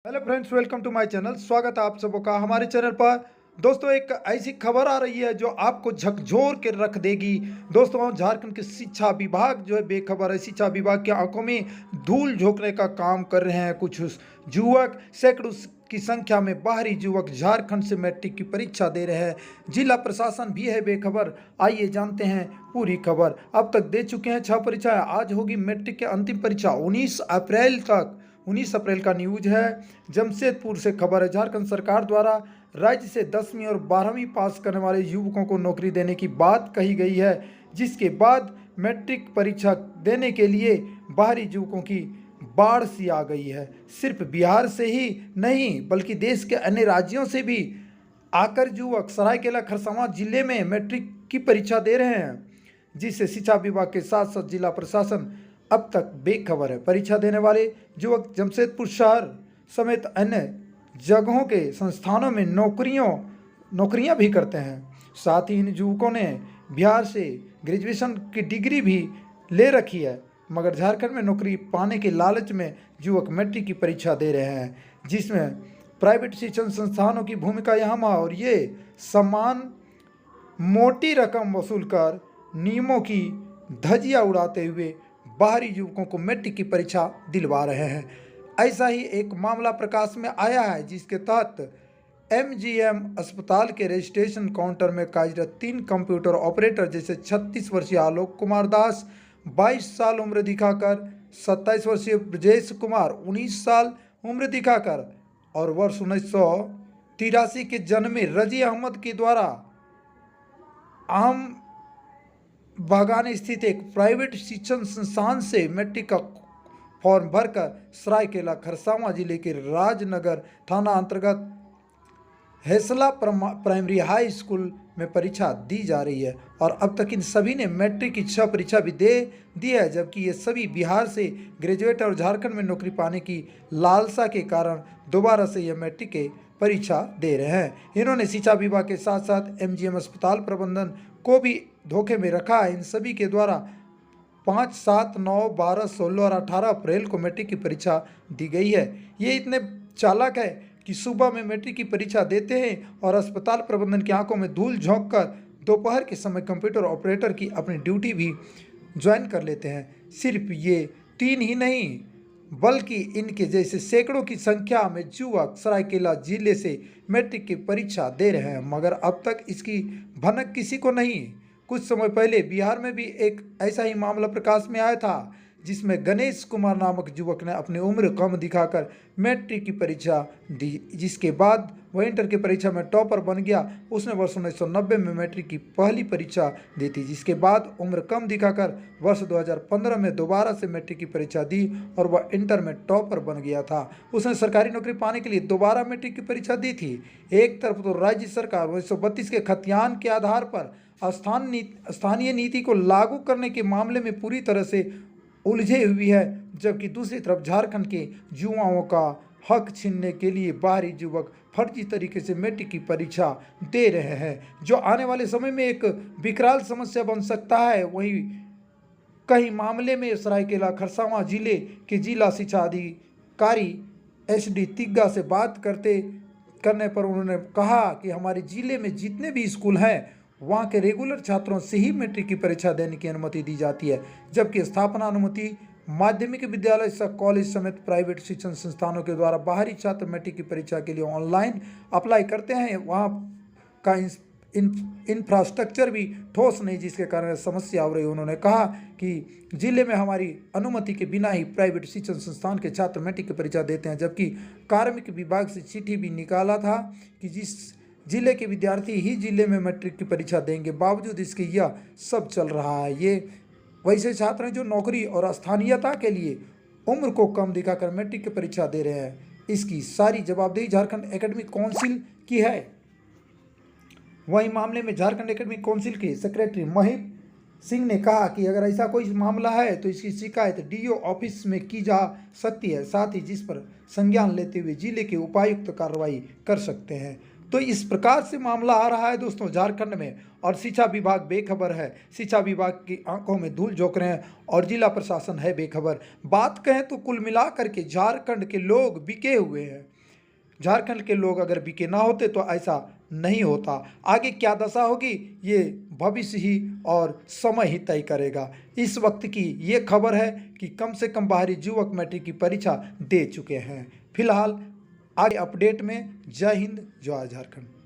Hello friends, welcome to my channel. स्वागत है आप सबों का हमारे चैनल पर। दोस्तों, एक ऐसी खबर आ रही है जो आपको झकझोर के रख देगी। दोस्तों, झारखंड के शिक्षा विभाग जो है बेखबर है। शिक्षा विभाग की आंखों में धूल झोंकने का काम कर रहे हैं कुछ युवक। सैकड़ों की संख्या में बाहरी युवक झारखंड से मैट्रिक की परीक्षा दे रहे हैं। जिला प्रशासन भी है बेखबर। आइए जानते हैं पूरी खबर। अब तक दे चुके हैं 6 परीक्षाएं। आज होगी मैट्रिक की अंतिम परीक्षा 19 अप्रैल तक। 19 अप्रैल का न्यूज है। जमशेदपुर से खबर है। झारखंड सरकार द्वारा राज्य से 10वीं और 12वीं पास करने वाले युवकों को नौकरी देने की बात कही गई है, जिसके बाद मैट्रिक परीक्षा देने के लिए बाहरी युवकों की बाढ़ सी आ गई है। सिर्फ बिहार से ही नहीं बल्कि देश के अन्य राज्यों से भी आकर युवक सरायकेला खरसावां जिले में मैट्रिक की परीक्षा दे रहे हैं, जिससे शिक्षा विभाग के साथ साथ जिला प्रशासन अब तक बेखबर है। परीक्षा देने वाले युवक जमशेदपुर शहर समेत अन्य जगहों के संस्थानों में नौकरियां भी करते हैं। साथ ही इन युवकों ने बिहार से ग्रेजुएशन की डिग्री भी ले रखी है, मगर झारखंड में नौकरी पाने के लालच में युवक मैट्रिक की परीक्षा दे रहे हैं, जिसमें प्राइवेट शिक्षण संस्थानों की भूमिका अहम है और ये सम्मान मोटी रकम वसूल कर नियमों की धज्जियां उड़ाते हुए बाहरी युवकों को मैट्रिक की परीक्षा दिलवा रहे हैं। ऐसा ही एक मामला प्रकाश में आया है, जिसके तहत एमजीएम अस्पताल के रजिस्ट्रेशन काउंटर में कार्यरत 3 कंप्यूटर ऑपरेटर जैसे 36 वर्षीय आलोक कुमार दास 22 साल उम्र दिखाकर, 27 वर्षीय ब्रजेश कुमार 19 साल उम्र दिखाकर और वर्ष 1983 के जन्मे रजी अहमद के द्वारा आम बागान स्थित एक प्राइवेट शिक्षण संस्थान से मैट्रिक का फॉर्म भरकर सरायकेला खरसावां जिले के राजनगर थाना अंतर्गत हेसला प्राइमरी हाई स्कूल में परीक्षा दी जा रही है। और अब तक इन सभी ने मैट्रिक की 6 परीक्षा भी दे दी है, जबकि ये सभी बिहार से ग्रेजुएट और झारखंड में नौकरी पाने की लालसा के कारण दोबारा से यह मैट्रिक के परीक्षा दे रहे हैं। इन्होंने शिक्षा विभाग के साथ साथ एमजीएम अस्पताल प्रबंधन को भी धोखे में रखा है। इन सभी के द्वारा 5, 7, 9, 12, 16 और 18 अप्रैल को मैट्रिक की परीक्षा दी गई है। ये इतने चालाक है कि सुबह में मैट्रिक की परीक्षा देते हैं और अस्पताल प्रबंधन की आंखों में धूल झोंक कर दोपहर के समय कंप्यूटर ऑपरेटर की अपनी ड्यूटी भी ज्वाइन कर लेते हैं। सिर्फ ये 3 ही नहीं बल्कि इनके जैसे सैकड़ों की संख्या में युवक सरायकेला जिले से मैट्रिक की परीक्षा दे रहे हैं, मगर अब तक इसकी भनक किसी को नहीं। कुछ समय पहले बिहार में भी एक ऐसा ही मामला प्रकाश में आया था, जिसमें गणेश कुमार नामक युवक ने अपनी उम्र कम दिखाकर मैट्रिक की परीक्षा दी, जिसके बाद वह इंटर की परीक्षा में टॉपर बन गया। उसने वर्ष 1990 में मैट्रिक की पहली परीक्षा दी थी, जिसके बाद उम्र कम दिखाकर वर्ष 2015 में दोबारा से मैट्रिक की परीक्षा दी और वह इंटर में टॉपर बन गया था। उसने सरकारी नौकरी पाने के लिए दोबारा मैट्रिक की परीक्षा दी थी। एक तरफ तो राज्य सरकार 1932 के खतियान के आधार पर स्थानीय नीति को लागू करने के मामले में पूरी तरह से उलझे हुई है, जबकि दूसरी तरफ झारखंड के युवाओं का हक छीनने के लिए बाहरी युवक फर्जी तरीके से मैट्रिक की परीक्षा दे रहे हैं, जो आने वाले समय में एक विकराल समस्या बन सकता है। वहीं कई मामले में सरायकेला खरसावां जिले के जिला शिक्षा अधिकारी SD तिग्गा से बात करने पर उन्होंने कहा कि हमारे जिले में जितने भी स्कूल हैं वहाँ के रेगुलर छात्रों से ही मैट्रिक की परीक्षा देने की अनुमति दी जाती है, जबकि स्थापना अनुमति माध्यमिक विद्यालय कॉलेज समेत प्राइवेट शिक्षण संस्थानों के द्वारा बाहरी छात्र मैट्रिक की परीक्षा के लिए ऑनलाइन अप्लाई करते हैं। वहाँ का इंफ्रास्ट्रक्चर भी ठोस नहीं, जिसके कारण समस्या हो रही है। उन्होंने कहा कि जिले में हमारी अनुमति के बिना ही प्राइवेट शिक्षण संस्थान के छात्र मैट्रिक की परीक्षा देते हैं, जबकि कार्मिक विभाग से चिट्ठी भी निकाला था कि जिस जिले के विद्यार्थी ही जिले में मैट्रिक की परीक्षा देंगे, बावजूद इसके यह सब चल रहा है। ये वैसे छात्र हैं जो नौकरी और स्थानीयता के लिए उम्र को कम दिखाकर मैट्रिक की परीक्षा दे रहे हैं। इसकी सारी जवाबदेही झारखंड एकेडमिक काउंसिल की है। वहीं मामले में झारखंड एकेडमिक काउंसिल के सेक्रेटरी महिप सिंह ने कहा कि अगर ऐसा कोई मामला है तो इसकी शिकायत DO ऑफिस में की जा सकती है, साथ ही जिस पर संज्ञान लेते हुए जिले के उपायुक्त कार्रवाई कर सकते हैं। तो इस प्रकार से मामला आ रहा है दोस्तों झारखंड में, और शिक्षा विभाग बेखबर है। शिक्षा विभाग की आंखों में धूल झोंक रहे हैं और जिला प्रशासन है बेखबर। बात कहें तो कुल मिलाकर के झारखंड के लोग बिके हुए हैं। झारखंड के लोग अगर बिके ना होते तो ऐसा नहीं होता। आगे क्या दशा होगी ये भविष्य ही और समय ही तय करेगा। इस वक्त की ये खबर है कि कम से कम बाहरी युवक मैट्रिक की परीक्षा दे चुके हैं। फिलहाल आगे अपडेट में जय हिंद जय झारखंड।